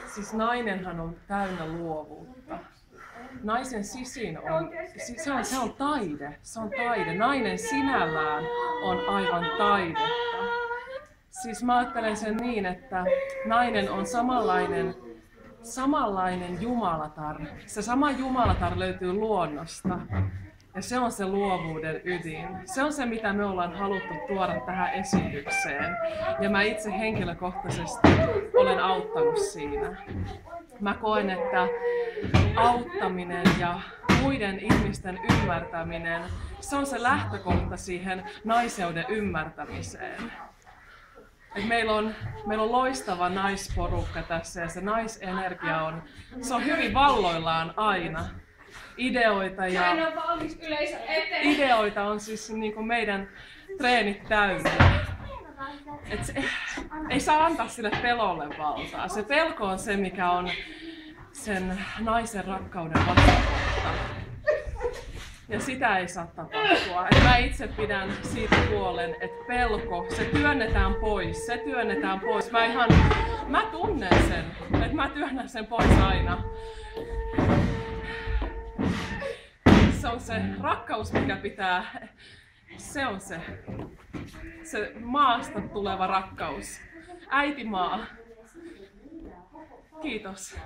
Siis nainenhan on täynnä luovuutta. Naisen sisin se on taide. Se on taide. Nainen sinällään on aivan taidetta. Siis mä ajattelen sen niin, että nainen on samanlainen jumalatar. Se sama jumalatar löytyy luonnosta. Ja se on se luovuuden ydin. Se on se, mitä me ollaan haluttu tuoda tähän esitykseen. Ja mä itse henkilökohtaisesti olen auttanut siinä. Mä koen, että auttaminen ja muiden ihmisten ymmärtäminen, se on se lähtökohta siihen naiseuden ymmärtämiseen. Et meillä on loistava naisporukka tässä ja se naisenergia se on hyvin valloillaan aina. Ideoita on siis niin kuin meidän treenit täynnä. Ei saa antaa sille pelolle valtaa. Se pelko on se, mikä on sen naisen rakkauden vastakohta. Ja sitä ei saa tapahtua. Mä itse pidän siitä puolen, että pelko, se työnnetään pois. Mä tunnen sen, että mä työnnän sen pois aina. Se on se rakkaus, mikä pitää, se on se maasta tuleva rakkaus. Äitimaa. Kiitos.